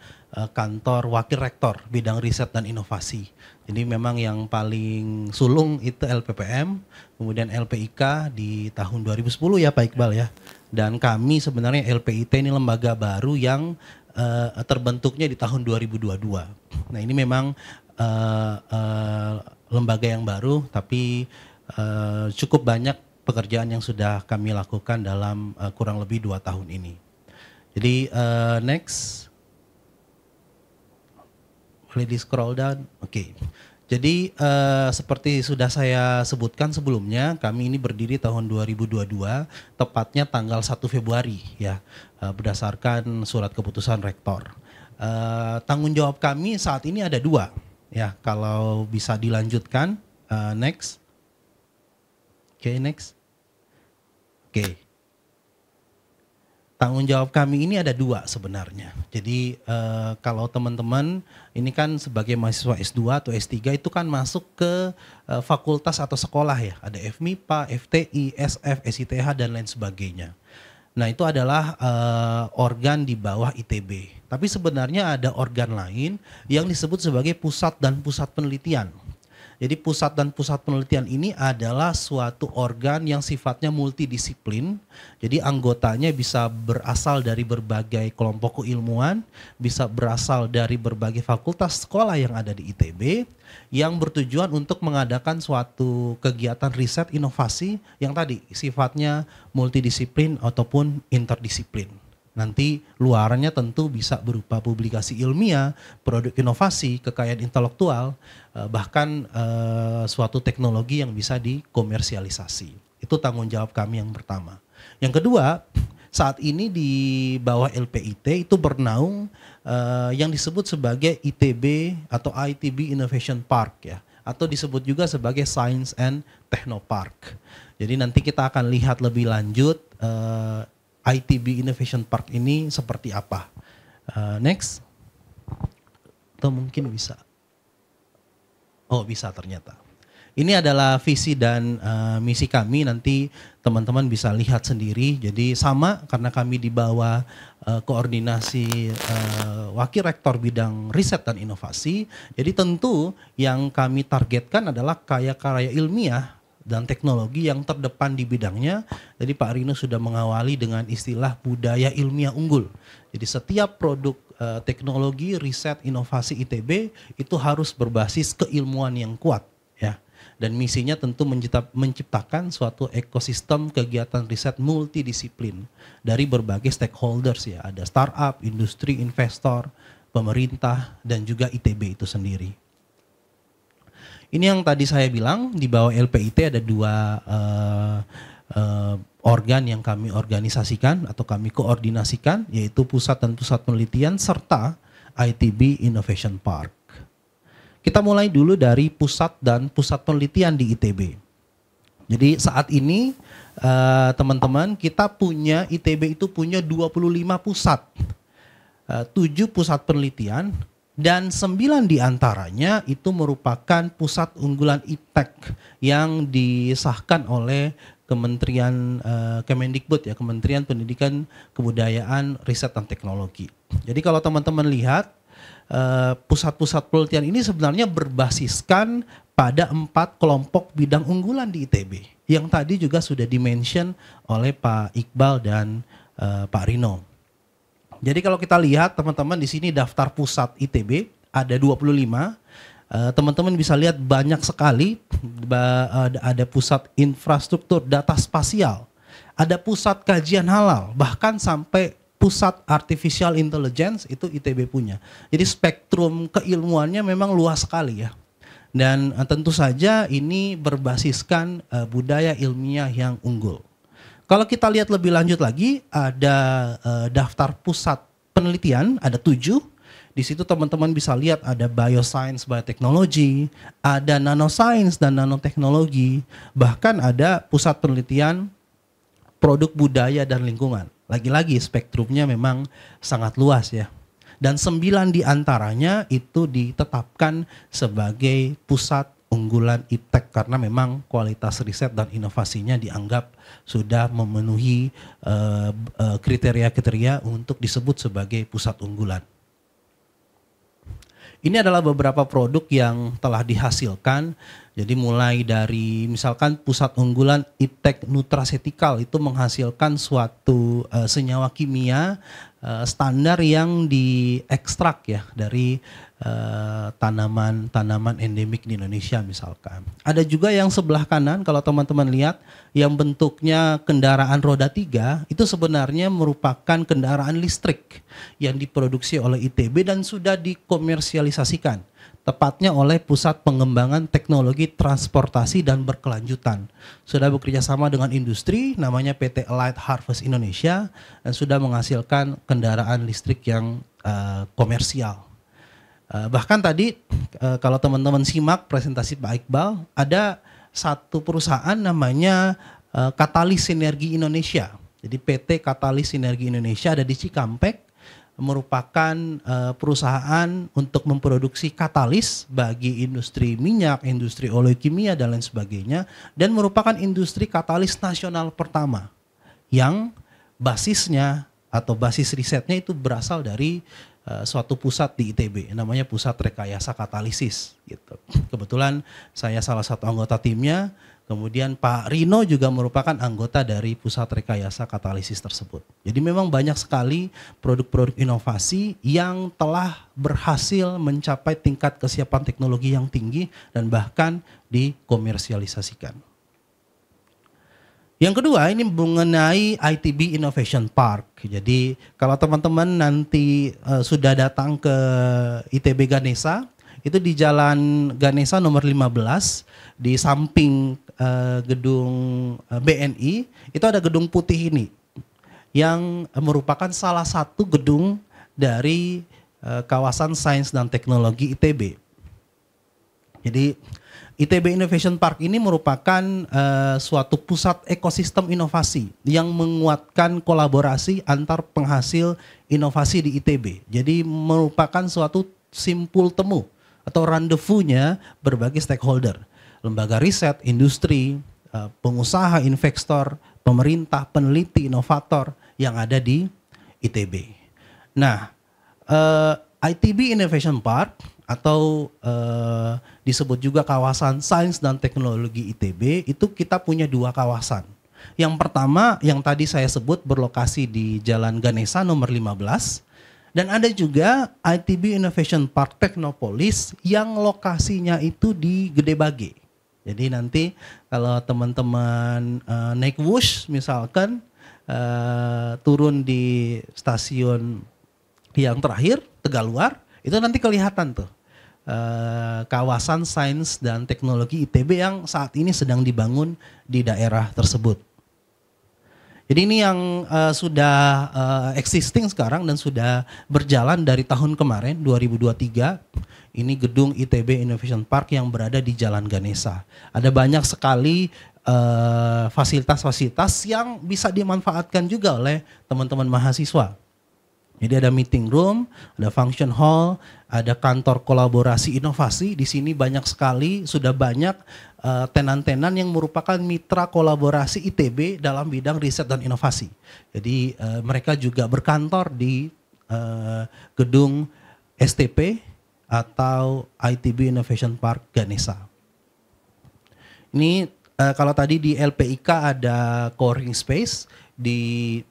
kantor wakil rektor bidang riset dan inovasi. Jadi memang yang paling sulung itu LPPM, kemudian LPIK di tahun 2010 ya Pak Iqbal ya. Dan kami sebenarnya LPIT ini lembaga baru yang terbentuknya di tahun 2022. Nah ini memang lembaga yang baru, tapi cukup banyak pekerjaan yang sudah kami lakukan dalam kurang lebih 2 tahun ini. Jadi next. Boleh di scroll down? Oke. Jadi seperti sudah saya sebutkan sebelumnya, kami ini berdiri tahun 2022, tepatnya tanggal 1 Februari ya, berdasarkan surat keputusan rektor. Tanggung jawab kami saat ini ada 2 ya, kalau bisa dilanjutkan, next. Oke, next. Oke. Tanggung jawab kami ini ada 2 sebenarnya. Jadi kalau teman-teman ini kan sebagai mahasiswa S2 atau S3 itu kan masuk ke fakultas atau sekolah ya. Ada FMIPA, FTI, SF, SITH dan lain sebagainya. Nah, itu adalah organ di bawah ITB. Tapi sebenarnya ada organ lain yang disebut sebagai pusat dan pusat penelitian. Jadi pusat dan pusat penelitian ini adalah suatu organ yang sifatnya multidisiplin. Jadi anggotanya bisa berasal dari berbagai kelompok keilmuan, bisa berasal dari berbagai fakultas sekolah yang ada di ITB, yang bertujuan untuk mengadakan suatu kegiatan riset inovasi yang tadi sifatnya multidisiplin ataupun interdisiplin. Nanti luarannya tentu bisa berupa publikasi ilmiah, produk inovasi, kekayaan intelektual, bahkan suatu teknologi yang bisa dikomersialisasi. Itu tanggung jawab kami yang pertama. Yang kedua, saat ini di bawah LPIT itu bernaung yang disebut sebagai ITB atau ITB Innovation Park ya, atau disebut juga sebagai Science and Technopark. Jadi nanti kita akan lihat lebih lanjut ITB Innovation Park ini seperti apa. Next. Atau mungkin bisa. Oh, bisa ternyata. Ini adalah visi dan misi kami, nanti teman-teman bisa lihat sendiri. Jadi sama karena kami di bawah koordinasi Wakil Rektor Bidang Riset dan Inovasi. Jadi tentu yang kami targetkan adalah karya-karya ilmiah dan teknologi yang terdepan di bidangnya. Jadi Pak Rino sudah mengawali dengan istilah budaya ilmiah unggul. Jadi setiap produk teknologi, riset, inovasi ITB itu harus berbasis keilmuan yang kuat ya. Dan misinya tentu menciptakan suatu ekosistem kegiatan riset multidisiplin dari berbagai stakeholders ya. Ada startup, industri, investor, pemerintah, dan juga ITB itu sendiri. Ini yang tadi saya bilang, di bawah LPIT ada dua organ yang kami organisasikan atau kami koordinasikan, yaitu Pusat dan Pusat Penelitian serta ITB Innovation Park. Kita mulai dulu dari Pusat dan Pusat Penelitian di ITB. Jadi saat ini teman-teman, kita punya, ITB itu punya 25 pusat, 7 pusat penelitian, dan 9 diantaranya itu merupakan pusat unggulan IPTEK yang disahkan oleh Kementerian Kemendikbud ya, Kementerian Pendidikan, Kebudayaan, Riset dan Teknologi. Jadi kalau teman-teman lihat pusat-pusat penelitian ini sebenarnya berbasiskan pada 4 kelompok bidang unggulan di ITB yang tadi juga sudah dimention oleh Pak Iqbal dan Pak Rino. Jadi kalau kita lihat teman-teman di sini daftar pusat ITB ada 25. Teman-teman bisa lihat banyak sekali. Ada pusat infrastruktur data spasial, ada pusat kajian halal, bahkan sampai pusat artificial intelligence itu ITB punya. Jadi spektrum keilmuannya memang luas sekali ya. Dan tentu saja ini berbasiskan budaya ilmiah yang unggul. Kalau kita lihat lebih lanjut lagi, ada daftar pusat penelitian, ada 7. Di situ teman-teman bisa lihat ada bioscience, bioteknologi, ada nanoscience dan nanoteknologi, bahkan ada pusat penelitian produk budaya dan lingkungan. Lagi-lagi spektrumnya memang sangat luas ya. Dan 9 diantaranya itu ditetapkan sebagai pusat unggulan IPTEK karena memang kualitas riset dan inovasinya dianggap sudah memenuhi kriteria-kriteria untuk disebut sebagai pusat unggulan. Ini adalah beberapa produk yang telah dihasilkan. Jadi mulai dari misalkan pusat unggulan IPTEK Nutraceutical itu menghasilkan suatu senyawa kimia standar yang diekstrak ya dari tanaman endemik di Indonesia misalkan. Ada juga yang sebelah kanan kalau teman-teman lihat yang bentuknya kendaraan roda 3 itu sebenarnya merupakan kendaraan listrik yang diproduksi oleh ITB dan sudah dikomersialisasikan. Tepatnya oleh Pusat Pengembangan Teknologi Transportasi dan Berkelanjutan. Sudah bekerja sama dengan industri, namanya PT Light Harvest Indonesia, dan sudah menghasilkan kendaraan listrik yang komersial. Bahkan tadi kalau teman-teman simak presentasi Pak Iqbal, ada satu perusahaan namanya Katalis Sinergi Indonesia. Jadi PT Katalis Sinergi Indonesia ada di Cikampek, merupakan perusahaan untuk memproduksi katalis bagi industri minyak, industri oleokimia dan lain sebagainya, dan merupakan industri katalis nasional pertama yang basisnya atau basis risetnya itu berasal dari suatu pusat di ITB, namanya Pusat Rekayasa Katalisis gitu. Kebetulan saya salah satu anggota timnya, kemudian Pak Rino juga merupakan anggota dari Pusat Rekayasa Katalisis tersebut. Jadi memang banyak sekali produk-produk inovasi yang telah berhasil mencapai tingkat kesiapan teknologi yang tinggi dan bahkan dikomersialisasikan. Yang kedua ini mengenai ITB Innovation Park. Jadi kalau teman-teman nanti sudah datang ke ITB Ganesha, itu di Jalan Ganesha nomor 15 di samping gedung BNI, itu ada gedung putih ini yang merupakan salah satu gedung dari kawasan sains dan teknologi ITB. Jadi ITB Innovation Park ini merupakan suatu pusat ekosistem inovasi yang menguatkan kolaborasi antar penghasil inovasi di ITB. Jadi merupakan suatu simpul temu atau rendezvous-nya berbagai stakeholder, lembaga riset, industri, pengusaha, investor, pemerintah, peneliti, inovator yang ada di ITB. Nah, ITB Innovation Park atau disebut juga kawasan sains dan teknologi ITB, itu kita punya dua kawasan. Yang pertama yang tadi saya sebut berlokasi di Jalan Ganesha nomor 15, dan ada juga ITB Innovation Park Technopolis yang lokasinya itu di Gede Bage. Jadi nanti kalau teman-teman naik Wush misalkan turun di stasiun yang terakhir Tegaluar, itu nanti kelihatan tuh kawasan sains dan teknologi ITB yang saat ini sedang dibangun di daerah tersebut. Jadi ini yang sudah existing sekarang dan sudah berjalan dari tahun kemarin 2023. Ini gedung ITB Innovation Park yang berada di Jalan Ganesha. Ada banyak sekali fasilitas-fasilitas yang bisa dimanfaatkan juga oleh teman-teman mahasiswa. Jadi ada meeting room, ada function hall, ada kantor kolaborasi inovasi. Di sini banyak sekali, sudah banyak tenan-tenan yang merupakan mitra kolaborasi ITB dalam bidang riset dan inovasi. Jadi mereka juga berkantor di gedung STP atau ITB Innovation Park Ganesha. Ini kalau tadi di LPIK ada co-working space, di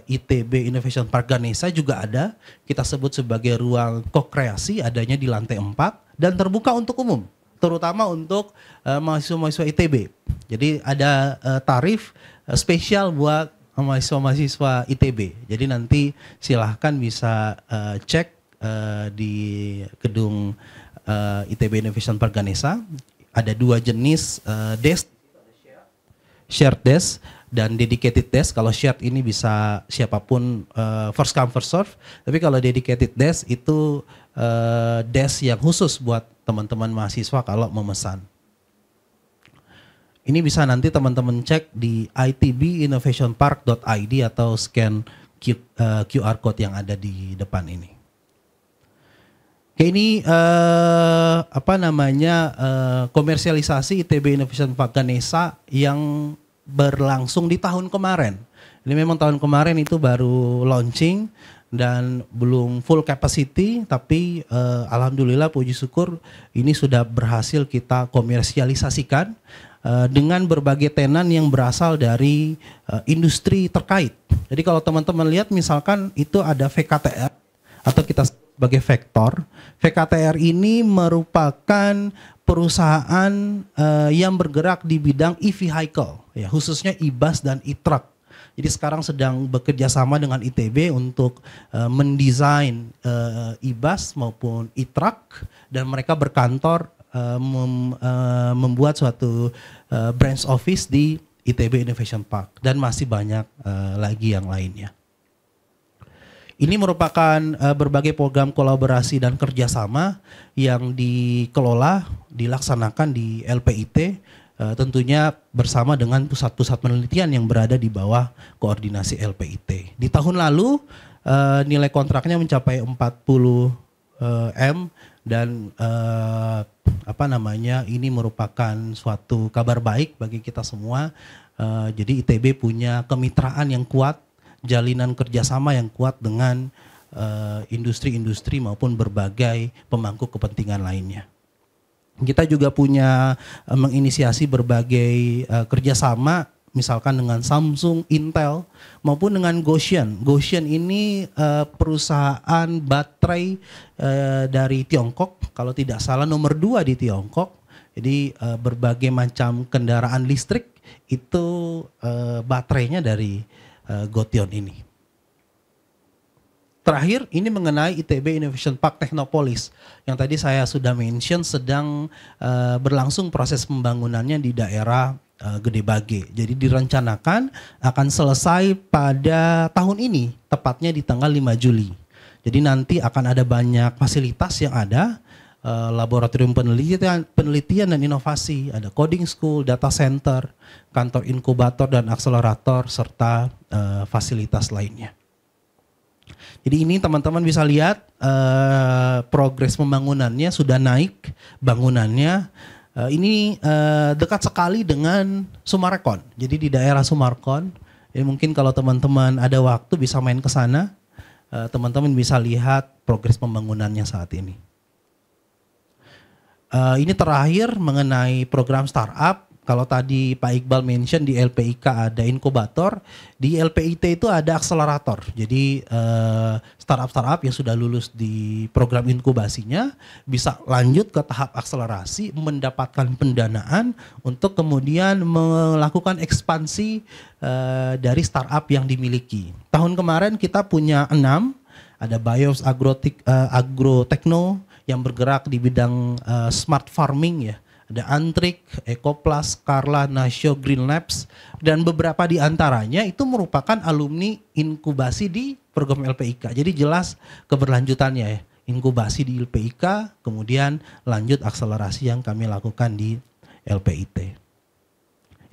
ITB Innovation Park Ganesha juga ada, kita sebut sebagai ruang ko-kreasi, adanya di lantai 4 dan terbuka untuk umum, terutama untuk mahasiswa-mahasiswa ITB. Jadi ada tarif spesial buat mahasiswa-mahasiswa ITB. Jadi nanti silahkan bisa cek di gedung ITB Innovation Park Ganesha. Ada dua jenis desk, shared desk dan dedicated desk. Kalau shared ini bisa siapapun, first come first serve. Tapi kalau dedicated desk itu desk yang khusus buat teman-teman mahasiswa kalau memesan. Ini bisa nanti teman-teman cek di itbinnovationpark.id atau scan QR code yang ada di depan ini. Oke, ini komersialisasi ITB Innovation Park Ganesha yang berlangsung di tahun kemarin. Ini memang tahun kemarin itu baru launching dan belum full capacity, tapi alhamdulillah puji syukur ini sudah berhasil kita komersialisasikan dengan berbagai tenan yang berasal dari industri terkait. Jadi kalau teman-teman lihat misalkan itu ada VKTR atau kita sebagai Vector. VKTR ini merupakan perusahaan yang bergerak di bidang e-vehicle, ya, khususnya e-bus dan e-truck. Jadi sekarang sedang bekerja sama dengan ITB untuk mendesain e-bus maupun e-truck, dan mereka berkantor membuat suatu branch office di ITB Innovation Park, dan masih banyak lagi yang lainnya. Ini merupakan berbagai program kolaborasi dan kerjasama yang dikelola, dilaksanakan di LPIT, tentunya bersama dengan pusat-pusat penelitian yang berada di bawah koordinasi LPIT. Di tahun lalu nilai kontraknya mencapai 40 M dan ini merupakan suatu kabar baik bagi kita semua. Jadi ITB punya kemitraan yang kuat jalinan kerjasama yang kuat dengan industri-industri maupun berbagai pemangku kepentingan lainnya. Kita juga punya menginisiasi berbagai kerjasama, misalkan dengan Samsung, Intel, maupun dengan Gotion. Gotion ini perusahaan baterai dari Tiongkok, kalau tidak salah nomor 2 di Tiongkok. Jadi berbagai macam kendaraan listrik itu baterainya dari Gotion ini. Terakhir, ini mengenai ITB Innovation Park Technopolis yang tadi saya sudah mention sedang berlangsung proses pembangunannya di daerah Gede Bage. Jadi direncanakan akan selesai pada tahun ini, tepatnya di tanggal 5 Juli. Jadi nanti akan ada banyak fasilitas yang ada, laboratorium penelitian dan inovasi, ada coding school, data center, kantor inkubator dan akselerator, serta fasilitas lainnya. Jadi ini teman-teman bisa lihat progres pembangunannya sudah naik bangunannya. Ini dekat sekali dengan Sumarekon. Jadi di daerah Sumarekon, mungkin kalau teman-teman ada waktu bisa main ke sana, teman-teman bisa lihat progres pembangunannya saat ini. Ini terakhir mengenai program startup. Kalau tadi Pak Iqbal mention di LPIK ada inkubator, di LPIT itu ada akselerator. Jadi startup-startup yang sudah lulus di program inkubasinya bisa lanjut ke tahap akselerasi, mendapatkan pendanaan untuk kemudian melakukan ekspansi dari startup yang dimiliki. Tahun kemarin kita punya 6, ada Bios Agrotechno yang bergerak di bidang smart farming ya. Ada Antrik, Ecoplus, Carla, Nasio, Green Labs, dan beberapa di antaranya itu merupakan alumni inkubasi di program LPIK. Jadi jelas keberlanjutannya ya, inkubasi di LPIK, kemudian lanjut akselerasi yang kami lakukan di LPIT.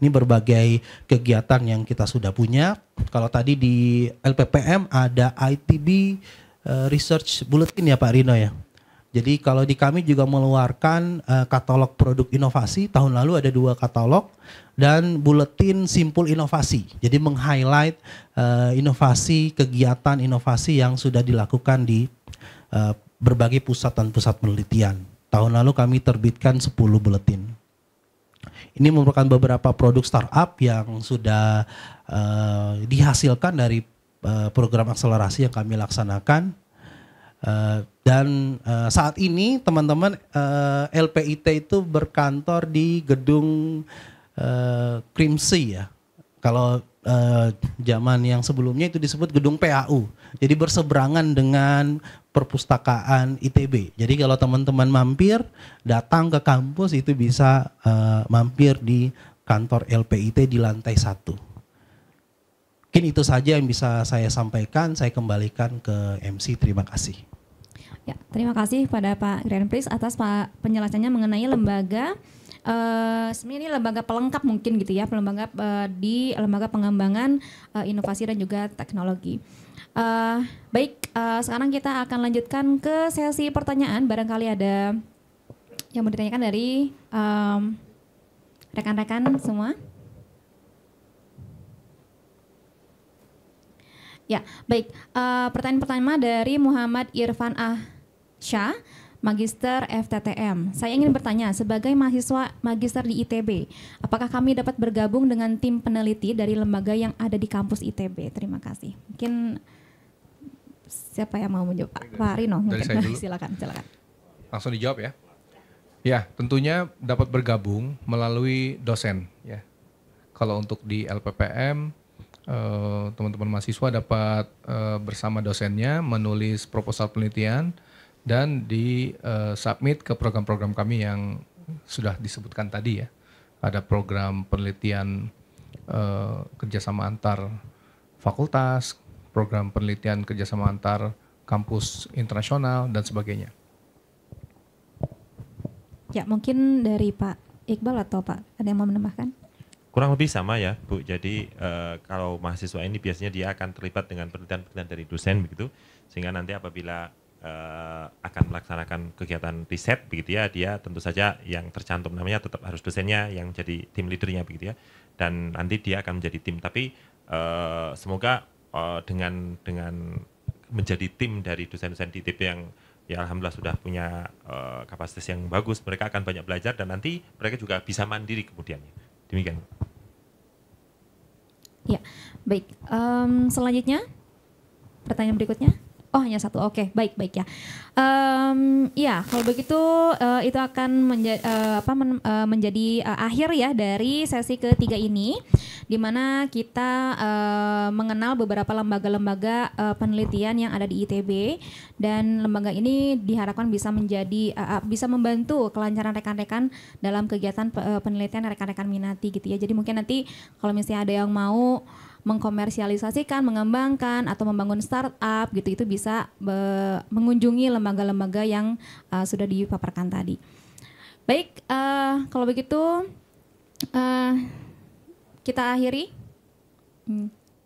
Ini berbagai kegiatan yang kita sudah punya. Kalau tadi di LPPM ada ITB Research Bulletin ya Pak Rino ya. Jadi kalau di kami juga mengeluarkan katalog produk inovasi, tahun lalu ada 2 katalog, dan buletin simpul inovasi. Jadi meng-highlight inovasi, kegiatan inovasi yang sudah dilakukan di berbagai pusat dan pusat penelitian. Tahun lalu kami terbitkan 10 buletin. Ini merupakan beberapa produk startup yang sudah dihasilkan dari program akselerasi yang kami laksanakan. Dan saat ini teman-teman LPIT itu berkantor di gedung Krimsi ya. Kalau zaman yang sebelumnya itu disebut gedung PAU. Jadi berseberangan dengan perpustakaan ITB. Jadi kalau teman-teman mampir datang ke kampus itu bisa mampir di kantor LPIT di lantai 1. Mungkin itu saja yang bisa saya sampaikan. Saya kembalikan ke MC. Terima kasih. Ya, terima kasih pada Pak Grand Prix atas penjelasannya mengenai lembaga. Sebenarnya ini lembaga pelengkap mungkin gitu ya, di lembaga pengembangan inovasi dan juga teknologi. Baik, sekarang kita akan lanjutkan ke sesi pertanyaan. Barangkali ada yang mau ditanyakan dari rekan-rekan semua. Ya, baik. Pertanyaan pertama dari Muhammad Irfan Syah, Magister FTTM. Saya ingin bertanya, sebagai mahasiswa magister di ITB, apakah kami dapat bergabung dengan tim peneliti dari lembaga yang ada di kampus ITB? Terima kasih. Mungkin siapa yang mau menjawab? Pak Rino, mungkin. Silakan. Langsung dijawab ya. Ya, tentunya dapat bergabung melalui dosen ya. Kalau untuk di LPPM, teman-teman mahasiswa dapat bersama dosennya menulis proposal penelitian dan submit ke program-program kami yang sudah disebutkan tadi ya. Ada program penelitian kerjasama antar fakultas, program penelitian kerjasama antar kampus internasional dan sebagainya. Ya, mungkin dari Pak Iqbal atau Pak ada yang mau menambahkan? Kurang lebih sama ya Bu, jadi kalau mahasiswa ini biasanya dia akan terlibat dengan penelitian-penelitian dari dosen begitu, sehingga nanti apabila akan melaksanakan kegiatan riset begitu ya, dia tentu saja yang tercantum namanya tetap harus dosennya yang jadi tim leadernya begitu ya, dan nanti dia akan menjadi tim, tapi semoga dengan menjadi tim dari dosen-dosen di ITB yang ya alhamdulillah sudah punya kapasitas yang bagus, mereka akan banyak belajar dan nanti mereka juga bisa mandiri kemudian. Demikian. Ya, baik. Selanjutnya, pertanyaan berikutnya. Oh, hanya satu. Oke, baik ya. Ya, kalau begitu itu akan menjadi akhir ya dari sesi ketiga ini, di mana kita mengenal beberapa lembaga-lembaga penelitian yang ada di ITB, dan lembaga ini diharapkan bisa bisa membantu kelancaran rekan-rekan dalam kegiatan penelitian rekan-rekan minati gitu ya. Jadi mungkin nanti kalau misalnya ada yang mau mengkomersialisasikan, mengembangkan atau membangun startup gitu, itu bisa mengunjungi lembaga-lembaga yang sudah dipaparkan tadi. Baik, kalau begitu kita akhiri.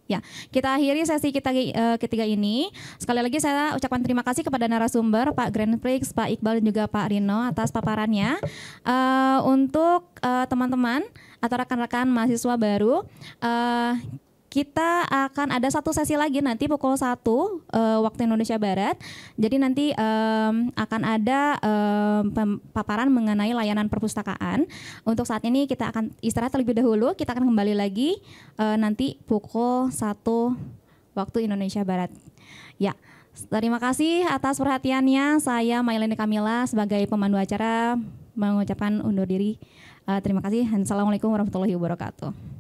Ya, kita akhiri sesi kita ketiga ini. Sekali lagi saya ucapkan terima kasih kepada narasumber Pak Grand Prix, Pak Iqbal dan juga Pak Rino atas paparannya. Untuk teman-teman atau rekan-rekan mahasiswa baru, kita akan ada satu sesi lagi nanti pukul 1 waktu Indonesia Barat. Jadi nanti akan ada paparan mengenai layanan perpustakaan. Untuk saat ini kita akan istirahat terlebih dahulu. Kita akan kembali lagi nanti pukul 1 waktu Indonesia Barat. Ya, terima kasih atas perhatiannya. Saya Maileni Kamila sebagai pemandu acara mengucapkan undur diri. Terima kasih. Assalamualaikum warahmatullahi wabarakatuh.